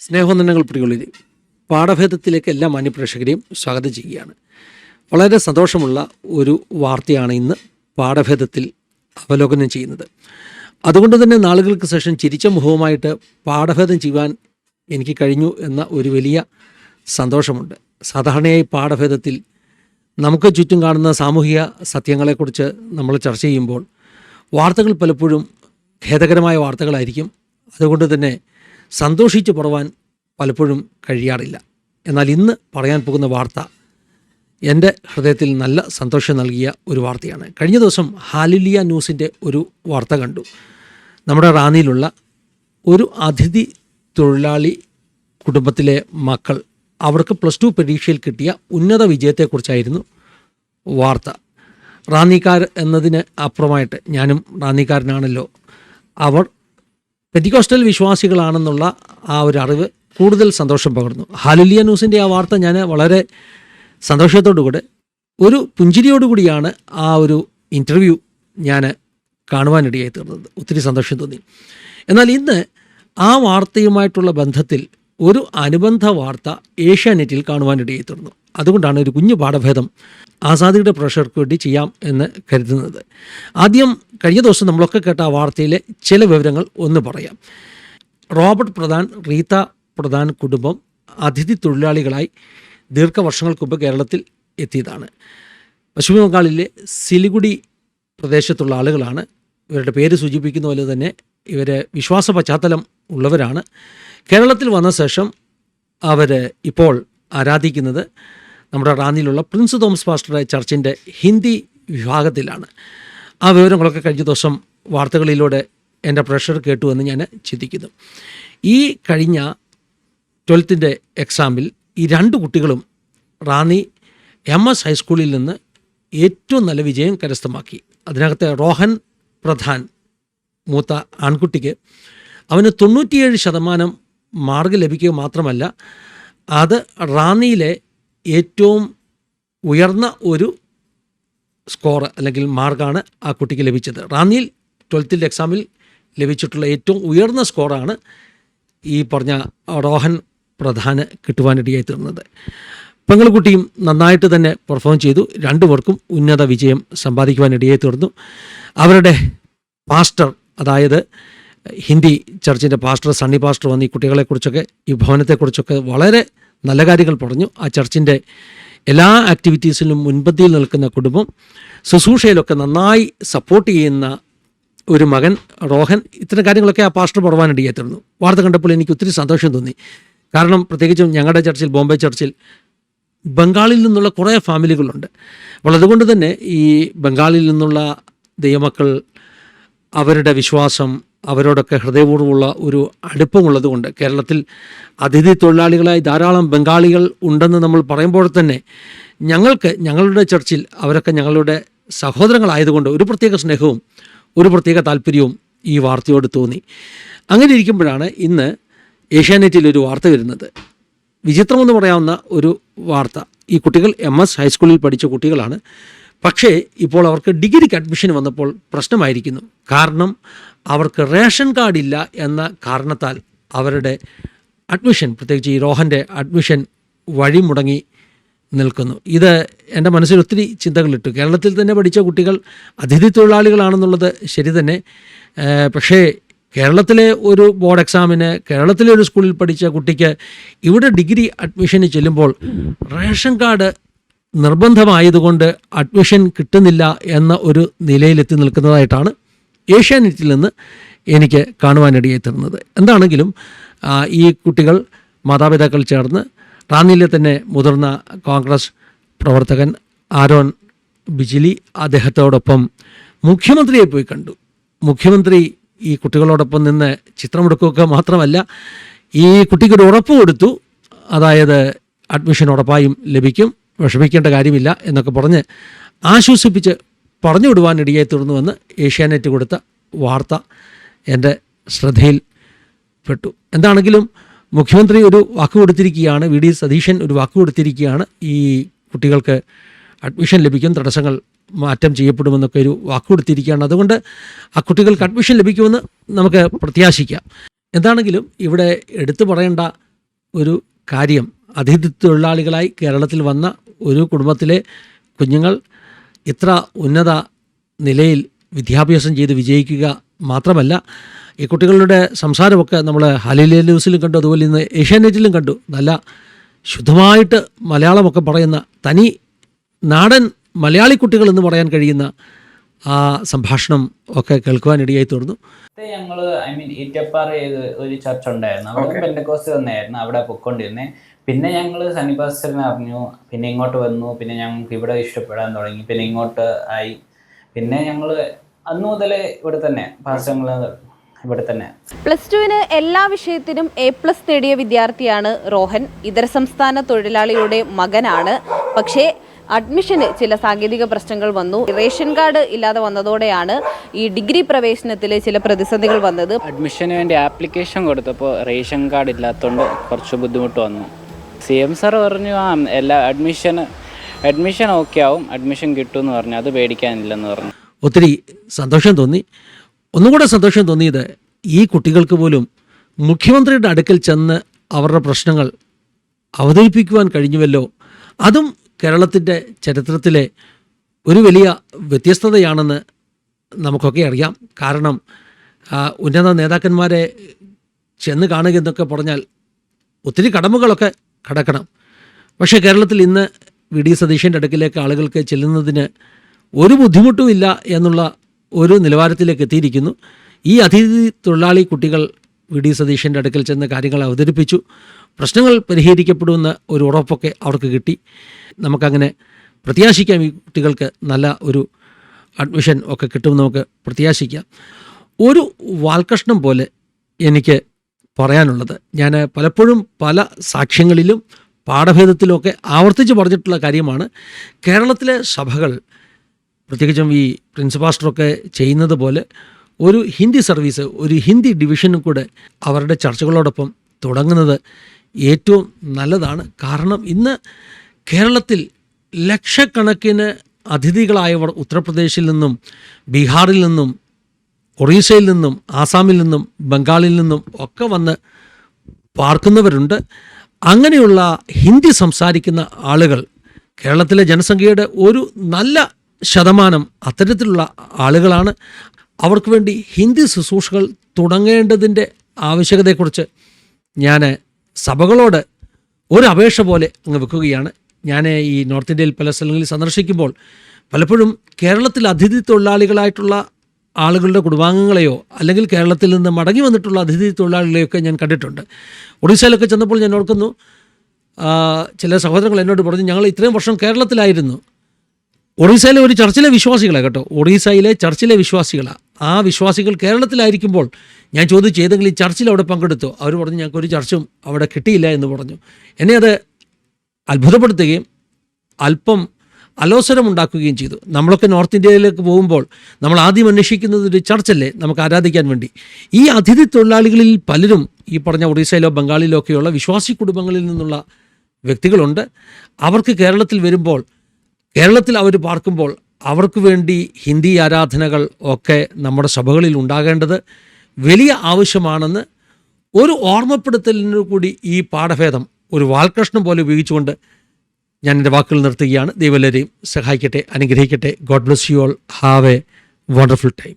സ്നേഹവന്ദനങ്ങൾ പ്രിയുള്ളവരെ, പാഠഭേദത്തിലേക്ക് എല്ലാ മാന്യപ്രേക്ഷകരെയും സ്വാഗതം ചെയ്യുകയാണ്. വളരെ സന്തോഷമുള്ള ഒരു വാർത്തയാണ് ഇന്ന് പാഠഭേദത്തിൽ അവലോകനം ചെയ്യുന്നത്. അതുകൊണ്ട് തന്നെ നാളുകൾക്ക് ശേഷം ചിരിച്ച മുഖവുമായിട്ട് പാഠഭേദം ചെയ്യുവാൻ എനിക്ക് കഴിഞ്ഞു എന്ന ഒരു വലിയ സന്തോഷമുണ്ട്. സാധാരണയായി പാഠഭേദത്തിൽ നമുക്ക് ചുറ്റും കാണുന്ന സാമൂഹിക സത്യങ്ങളെക്കുറിച്ച് നമ്മൾ ചർച്ച ചെയ്യുമ്പോൾ വാർത്തകൾ പലപ്പോഴും ഖേദകരമായ വാർത്തകളായിരിക്കും. അതുകൊണ്ട് തന്നെ സന്തോഷിച്ച് പറവാൻ പലപ്പോഴും കഴിയാറില്ല. എന്നാൽ ഇന്ന് പറയാൻ പോകുന്ന വാർത്ത എൻ്റെ ഹൃദയത്തിൽ നല്ല സന്തോഷം നൽകിയ ഒരു വാർത്തയാണ്. കഴിഞ്ഞ ദിവസം ഹാലിലിയ ന്യൂസിൻ്റെ ഒരു വാർത്ത കണ്ടു. നമ്മുടെ റാന്നിയിലുള്ള ഒരു അതിഥി തൊഴിലാളി കുടുംബത്തിലെ മക്കൾ, അവർക്ക് +2 പരീക്ഷയിൽ കിട്ടിയ ഉന്നത വിജയത്തെക്കുറിച്ചായിരുന്നു വാർത്ത. റാന്നിക്കാർ എന്നതിന് അപ്പുറമായിട്ട്, ഞാനും റാന്നിക്കാരനാണല്ലോ, അവർ പെന്തിക്കോസ്റ്റൽ വിശ്വാസികളാണെന്നുള്ള ആ ഒരു അറിവ് കൂടുതൽ സന്തോഷം പകർന്നു. ഹാലിലിയ ന്യൂസിൻ്റെ ആ വാർത്ത ഞാൻ വളരെ സന്തോഷത്തോടുകൂടെ, ഒരു പുഞ്ചിരിയോടുകൂടിയാണ് ആ ഒരു ഇൻ്റർവ്യൂ ഞാൻ കാണുവാനിടയായി തീർന്നത്. ഒത്തിരി സന്തോഷം തോന്നി. എന്നാൽ ഇന്ന് ആ വാർത്തയുമായിട്ടുള്ള ബന്ധത്തിൽ ഒരു അനുബന്ധ വാർത്ത ഏഷ്യാനെറ്റിൽ കാണുവാനിടയായി തീർന്നു. അതുകൊണ്ടാണ് ഒരു കുഞ്ഞു പാഠഭേദം ആസാദിയുടെ പ്രേക്ഷകർക്ക് വേണ്ടി ചെയ്യാം എന്ന് കരുതുന്നത്. ആദ്യം കഴിഞ്ഞ ദിവസം നമ്മളൊക്കെ കേട്ട ആ വാർത്തയിലെ ചില വിവരങ്ങൾ ഒന്ന് പറയാം. റോബർട്ട് പ്രധാൻ, റീത്ത പ്രധാൻ കുടുംബം അതിഥി തൊഴിലാളികളായി ദീർഘവർഷങ്ങൾക്ക് മുമ്പ് കേരളത്തിൽ എത്തിയതാണ്. പശ്ചിമ ബംഗാളിലെ സിലിഗുഡി പ്രദേശത്തുള്ള ആളുകളാണ്. ഇവരുടെ പേര് സൂചിപ്പിക്കുന്ന പോലെ തന്നെ ഇവർ വിശ്വാസ പശ്ചാത്തലം ഉള്ളവരാണ്. കേരളത്തിൽ വന്ന ശേഷം അവർ ഇപ്പോൾ ആരാധിക്കുന്നത് നമ്മുടെ റാന്നിയിലുള്ള പ്രിൻസ് തോമസ് പാസ്റ്ററുടെ ചർച്ചിൻ്റെ ഹിന്ദി വിഭാഗത്തിലാണ്. ആ വിവരങ്ങളൊക്കെ കഴിഞ്ഞ ദിവസം വാർത്തകളിലൂടെ എൻ്റെ പ്രേക്ഷകർ കേട്ടു എന്ന് ഞാൻ ചിന്തിക്കുന്നു. ഈ കഴിഞ്ഞ 12th എക്സാമിൽ ഈ 2 കുട്ടികളും റാന്നി MS ഹൈസ്കൂളിൽ നിന്ന് ഏറ്റവും നല്ല വിജയം കരസ്ഥമാക്കി. അതിനകത്ത് റോഹൻ പ്രധാൻ, മൂത്ത ആൺകുട്ടിക്ക്, അവന് 97% മാർക്ക് ലഭിക്കുക മാത്രമല്ല, അത് റാന്നിയിലെ ഏറ്റവും ഉയർന്ന ഒരു സ്കോർ അല്ലെങ്കിൽ മാർക്കാണ് ആ കുട്ടിക്ക് ലഭിച്ചത്. റാന്നിയിൽ 12th എക്സാമിൽ ലഭിച്ചിട്ടുള്ള ഏറ്റവും ഉയർന്ന സ്കോറാണ് ഈ പറഞ്ഞ റോഹൻ പ്രധാന് കിട്ടുവാനിടയായി തീർന്നത്. പെങ്ങളുകുട്ടിയും നന്നായിട്ട് തന്നെ പെർഫോം ചെയ്തു. 2 പേർക്കും ഉന്നത വിജയം സമ്പാദിക്കുവാനിടയായി തീർന്നു. അവരുടെ പാസ്റ്റർ, അതായത് ഹിന്ദി ചർച്ചിൻ്റെ പാസ്റ്റർ, സണ്ണി പാസ്റ്റർ വന്ന് ഈ കുട്ടികളെക്കുറിച്ചൊക്കെ, ഈ ഭവനത്തെക്കുറിച്ചൊക്കെ വളരെ നല്ല കാര്യങ്ങൾ പറഞ്ഞു. ആ ചർച്ചിൻ്റെ എല്ലാ ആക്ടിവിറ്റീസിലും മുൻപന്തിയിൽ നിൽക്കുന്ന കുടുംബം, ശുശ്രൂഷയിലൊക്കെ നന്നായി സപ്പോർട്ട് ചെയ്യുന്ന ഒരു മകൻ റോഹൻ, ഇത്തരം കാര്യങ്ങളൊക്കെ ആ പാസ്റ്റർ പറയാനിടയായി തീർന്നു. വാർത്ത കണ്ടപ്പോൾ എനിക്ക് ഒത്തിരി സന്തോഷം തോന്നി. കാരണം പ്രത്യേകിച്ചും ഞങ്ങളുടെ ചർച്ചിൽ, ബോംബെ ചർച്ചിൽ, ബംഗാളിൽ നിന്നുള്ള കുറേ ഫാമിലികളുണ്ട്. അപ്പോൾ അതുകൊണ്ട് തന്നെ ഈ ബംഗാളിൽ നിന്നുള്ള ദൈവമക്കൾ, അവരുടെ വിശ്വാസം, അവരോടൊക്കെ ഹൃദയപൂർവ്വമുള്ള ഒരു അടുപ്പമുള്ളതുകൊണ്ട്, കേരളത്തിൽ അതിഥി തൊഴിലാളികളായി ധാരാളം ബംഗാളികൾ ഉണ്ടെന്ന് നമ്മൾ പറയുമ്പോൾ തന്നെ ഞങ്ങളുടെ ചർച്ചിൽ അവരൊക്കെ ഞങ്ങളുടെ സഹോദരങ്ങളായതുകൊണ്ട് ഒരു പ്രത്യേക സ്നേഹവും ഒരു പ്രത്യേക താല്പര്യവും ഈ വാർത്തയോട് തോന്നി. അങ്ങനെ ഇരിക്കുമ്പോഴാണ് ഇന്ന് ഏഷ്യാനെറ്റിലൊരു വാർത്ത വരുന്നത്. വിചിത്രമെന്ന് പറയാവുന്ന ഒരു വാർത്ത. ഈ കുട്ടികൾ MS ഹൈസ്കൂളിൽ പഠിച്ച കുട്ടികളാണ്. പക്ഷേ ഇപ്പോൾ അവർക്ക് ഡിഗ്രിക്ക് അഡ്മിഷൻ വന്നപ്പോൾ പ്രശ്നമായിരിക്കുന്നു. കാരണം അവർക്ക് റേഷൻ കാർഡില്ല എന്ന കാരണത്താൽ അവരുടെ അഡ്മിഷൻ, പ്രത്യേകിച്ച് ഈ റോഹൻ്റെ അഡ്മിഷൻ വഴിമുടങ്ങി നിൽക്കുന്നു. ഇത് എൻ്റെ മനസ്സിൽ ഒത്തിരി ചിന്തകളിട്ടു. കേരളത്തിൽ തന്നെ പഠിച്ച കുട്ടികൾ അതിഥി തൊഴിലാളികളാണെന്നുള്ളത് ശരി തന്നെ. പക്ഷേ കേരളത്തിലെ ഒരു ബോർഡ് എക്സാമിന് കേരളത്തിലെ ഒരു സ്കൂളിൽ പഠിച്ച കുട്ടിക്ക് ഇവിടെ ഡിഗ്രി അഡ്മിഷന് ചെല്ലുമ്പോൾ റേഷൻ കാർഡ് നിർബന്ധമായതുകൊണ്ട് അഡ്മിഷൻ കിട്ടുന്നില്ല എന്ന ഒരു നിലയിലെത്തി നിൽക്കുന്നതായിട്ടാണ് ഏഷ്യാനെറ്റിൽ നിന്ന് എനിക്ക് കാണുവാനിടയായി തീർന്നത്. എന്താണെങ്കിലും ഈ കുട്ടികൾ മാതാപിതാക്കൾ ചേർന്ന് റാന്നിയിലെ തന്നെ മുതിർന്ന കോൺഗ്രസ് പ്രവർത്തകൻ ആരോൺ ബിജിലി, അദ്ദേഹത്തോടൊപ്പം മുഖ്യമന്ത്രിയെ പോയി കണ്ടു. മുഖ്യമന്ത്രി ഈ കുട്ടികളോടൊപ്പം നിന്ന് ചിത്രമെടുക്കുകയൊക്കെ മാത്രമല്ല, ഈ കുട്ടിക്കൊരു ഉറപ്പ് കൊടുത്തു. അതായത് അഡ്മിഷൻ ഉറപ്പായും ലഭിക്കും, വിഷമിക്കേണ്ട കാര്യമില്ല എന്നൊക്കെ പറഞ്ഞ് ആശ്വസിപ്പിച്ച് പറഞ്ഞു വിടുവാനിടയായി തീർന്നുവെന്ന് ഏഷ്യാനെറ്റ് കൊടുത്ത വാർത്ത എൻ്റെ ശ്രദ്ധയിൽപ്പെട്ടു. എന്താണെങ്കിലും മുഖ്യമന്ത്രി ഒരു വാക്ക് കൊടുത്തിരിക്കുകയാണ്, VD സതീശൻ ഒരു വാക്ക് കൊടുത്തിരിക്കുകയാണ്. ഈ കുട്ടികൾക്ക് അഡ്മിഷൻ ലഭിക്കും, തടസ്സങ്ങൾ മാറ്റം ചെയ്യപ്പെടുമെന്നൊക്കെ ഒരു വാക്ക് കൊടുത്തിരിക്കുകയാണ്. അതുകൊണ്ട് ആ കുട്ടികൾക്ക് അഡ്മിഷൻ ലഭിക്കുമെന്ന് നമുക്ക് പ്രത്യാശിക്കാം. എന്താണെങ്കിലും ഇവിടെ എടുത്തു പറയേണ്ട ഒരു കാര്യം, അതിഥി തൊഴിലാളികളായി കേരളത്തിൽ വന്ന ഒരു കുടുംബത്തിലെ കുഞ്ഞുങ്ങൾ ഇത്ര ഉന്നത നിലയിൽ വിദ്യാഭ്യാസം ചെയ്ത് വിജയിക്കുക മാത്രമല്ല, ഈ കുട്ടികളുടെ സംസാരമൊക്കെ നമ്മൾ ഹലീല ന്യൂസിലും കണ്ടു, അതുപോലെ ഇന്ന് ഏഷ്യാനെറ്റിലും കണ്ടു. നല്ല ശുദ്ധമായിട്ട് മലയാളമൊക്കെ പറയുന്ന തനി നാടൻ മലയാളി കുട്ടികൾ എന്ന് പറയാൻ കഴിയുന്ന ആ സംഭാഷണം ഒക്കെ കേൾക്കുവാനിടയായി തീർന്നു. ഞങ്ങൾ ഈറ്റപ്പാറ ഒരു ചർച്ച ഉണ്ടായിരുന്നു, അവിടെ പെന്തക്കോസ്ത് തന്നെയായിരുന്നു അവിടെ പൊയ്ക്കൊണ്ടിരുന്നത്. പിന്നെ ഞങ്ങൾ സണ്ണി പാസ്റ്ററിനെ അറിഞ്ഞു, പിന്നെ ഇങ്ങോട്ട് വന്നു, പിന്നെ ഞങ്ങൾക്ക് ഇവിടെ ഇഷ്ടപ്പെടാൻ തുടങ്ങി, പിന്നെ ഇങ്ങോട്ട് ആയി. പിന്നെ ഞങ്ങൾ അന്നു മുതലേ ഇവിടെ തന്നെ പാസ്റ്റങ്ങൾ ഇവിടെ തന്നെ. +2 എല്ലാ വിഷയത്തിനും A+ നേടിയ വിദ്യാർത്ഥിയാണ് റോഹൻ. ഇതര സംസ്ഥാന തൊഴിലാളിയുടെ മകനാണ്. പക്ഷേ അഡ്മിഷന് ചില സാങ്കേതിക പ്രശ്നങ്ങൾ വന്നു. റേഷൻ കാർഡ് ഇല്ലാതെ വന്നതോടെയാണ് ഈ ഡിഗ്രി പ്രവേശനത്തിൽ ചില പ്രതിസന്ധികൾ വന്നത്. അഡ്മിഷന് വേണ്ടി ആപ്ലിക്കേഷൻ കൊടുത്തപ്പോൾ റേഷൻ കാർഡ് ഇല്ലാത്തതുകൊണ്ട് കുറച്ച് ബുദ്ധിമുട്ട് വന്നു. CM സാർ പറഞ്ഞു എല്ലാ അഡ്മിഷൻ ഓക്കെ ആവും, അഡ്മിഷൻ കിട്ടുമെന്ന് പറഞ്ഞു, അത് പേടിക്കാനില്ലെന്ന് പറഞ്ഞു. ഒത്തിരി സന്തോഷം തോന്നി. ഒന്നുകൂടെ സന്തോഷം തോന്നിയത് ഈ കുട്ടികൾക്ക് പോലും മുഖ്യമന്ത്രിയുടെ അടുക്കൽ ചെന്ന് അവരുടെ പ്രശ്നങ്ങൾ അവതരിപ്പിക്കുവാൻ കഴിഞ്ഞുവല്ലോ. അതും കേരളത്തിൻ്റെ ചരിത്രത്തിലെ ഒരു വലിയ വ്യത്യസ്തതയാണെന്ന് നമുക്കൊക്കെ അറിയാം. കാരണം ഉന്നത നേതാക്കന്മാരെ ചെന്ന് കാണുക എന്നൊക്കെ പറഞ്ഞാൽ ഒത്തിരി കടമകളൊക്കെ കടക്കണം. പക്ഷേ കേരളത്തിൽ ഇന്ന് VD സതീശൻ്റെ അടുക്കിലേക്ക് ആളുകൾക്ക് ചെല്ലുന്നതിന് ഒരു ബുദ്ധിമുട്ടുമില്ല എന്നുള്ള ഒരു നിലവാരത്തിലേക്ക് എത്തിയിരിക്കുന്നു. ഈ അതിഥി തൊഴിലാളി കുട്ടികൾ VD സതീശൻ്റെ അടുക്കൽ ചെന്ന് കാര്യങ്ങൾ അവതരിപ്പിച്ചു. പ്രശ്നങ്ങൾ പരിഹരിക്കപ്പെടുമെന്ന ഒരു ഉറപ്പൊക്കെ അവർക്ക് കിട്ടി. നമുക്കങ്ങനെ പ്രത്യാശിക്കാം, ഈ കുട്ടികൾക്ക് നല്ല ഒരു അഡ്മിഷൻ ഒക്കെ കിട്ടുമെന്ന് നമുക്ക് പ്രത്യാശിക്കാം. ഒരു വാൽക്കഷ്ണം പോലെ എനിക്ക് പറയാനുള്ളത്, ഞാൻ പലപ്പോഴും പല സാക്ഷ്യങ്ങളിലും പാഠഭേദത്തിലുമൊക്കെ ആവർത്തിച്ച് പറഞ്ഞിട്ടുള്ള കാര്യമാണ്, കേരളത്തിലെ സഭകൾ പ്രത്യേകിച്ചും ഈ പ്രിൻസ് പാസ്റ്ററൊക്കെ ചെയ്യുന്നത് പോലെ ഒരു ഹിന്ദി സർവീസ്, ഒരു ഹിന്ദി ഡിവിഷനും കൂടെ അവരുടെ ചർച്ചകളോടൊപ്പം തുടങ്ങുന്നത് ഏറ്റവും നല്ലതാണ്. കാരണം ഇന്ന് കേരളത്തിൽ ലക്ഷക്കണക്കിന് അതിഥികളായവർ ഉത്തർപ്രദേശിൽ നിന്നും ബീഹാറിൽ നിന്നും ഒറീസയിൽ നിന്നും ആസാമിൽ നിന്നും ബംഗാളിൽ നിന്നും ഒക്കെ വന്ന് പാർക്കുന്നവരുണ്ട്. അങ്ങനെയുള്ള ഹിന്ദി സംസാരിക്കുന്ന ആളുകൾ, കേരളത്തിലെ ജനസംഖ്യയുടെ ഒരു നല്ല ശതമാനം അത്തരത്തിലുള്ള ആളുകളാണ്. അവർക്ക് വേണ്ടി ഹിന്ദി ശുശ്രൂഷകൾ തുടങ്ങേണ്ടതിൻ്റെ ആവശ്യകതയെക്കുറിച്ച് ഞാൻ സഭകളോട് ഒരു അപേക്ഷ പോലെ അങ്ങ് വെക്കുകയാണ്. ഞാൻ ഈ നോർത്ത് ഇന്ത്യയിൽ പല സ്ഥലങ്ങളിൽ സന്ദർശിക്കുമ്പോൾ പലപ്പോഴും കേരളത്തിൽ അതിഥി തൊഴിലാളികളായിട്ടുള്ള ആളുകളുടെ കുടുംബാംഗങ്ങളെയോ അല്ലെങ്കിൽ കേരളത്തിൽ നിന്ന് മടങ്ങി വന്നിട്ടുള്ള അതിഥി തൊഴിലാളികളെയൊക്കെ ഞാൻ കണ്ടിട്ടുണ്ട്. ഒഡീഷയിലൊക്കെ ചെന്നപ്പോൾ ഞാൻ ഓർക്കുന്നു, ചില സഹോദരങ്ങൾ എന്നോട് പറഞ്ഞു, ഞങ്ങൾ ഇത്രയും വർഷം കേരളത്തിലായിരുന്നു. ഒറീസയിലെ ഒരു ചർച്ചിലെ വിശ്വാസികളാണ് കേട്ടോ, ഒറീസയിലെ ചർച്ചിലെ വിശ്വാസികളാണ്. ആ വിശ്വാസികൾ കേരളത്തിലായിരിക്കുമ്പോൾ ഞാൻ ചോദിച്ചു, ഏതെങ്കിലും ഈ ചർച്ചിൽ അവിടെ പങ്കെടുത്തോ? അവർ പറഞ്ഞു, ഞങ്ങൾക്കൊരു ചർച്ചും അവിടെ കിട്ടിയില്ല എന്ന് പറഞ്ഞു. എന്നെ അത് അത്ഭുതപ്പെടുത്തുകയും അല്പം അലോസരമുണ്ടാക്കുകയും ചെയ്തു. നമ്മളൊക്കെ നോർത്ത് ഇന്ത്യയിലേക്ക് പോകുമ്പോൾ നമ്മൾ ആദ്യം അന്വേഷിക്കുന്നത് ഒരു ചർച്ചല്ലേ നമുക്ക് ആരാധിക്കാൻ വേണ്ടി. ഈ അതിഥി തൊഴിലാളികളിൽ പലരും ഈ പറഞ്ഞ ഒറീസയിലോ ബംഗാളിലോ ഒക്കെയുള്ള വിശ്വാസി കുടുംബങ്ങളിൽ നിന്നുള്ള വ്യക്തികളുണ്ട്. അവർക്ക് കേരളത്തിൽ വരുമ്പോൾ, കേരളത്തിൽ അവർ പാർക്കുമ്പോൾ അവർക്ക് വേണ്ടി ഹിന്ദി ആരാധനകൾ ഒക്കെ നമ്മുടെ സഭകളിൽ ഉണ്ടാകേണ്ടത് വലിയ ആവശ്യമാണെന്ന് ഒരു ഓർമ്മപ്പെടുത്തലിനു കൂടി ഈ പാഠഭേദം ഒരു വാൽകഷ്ണം പോലെ ഉപയോഗിച്ചുകൊണ്ട് ഞാൻ എൻ്റെ വാക്കുകൾ നിർത്തുകയാണ്. ദൈവം എല്ലാവരെയും സഹായിക്കട്ടെ, അനുഗ്രഹിക്കട്ടെ. God bless you all. Have A wonderful time.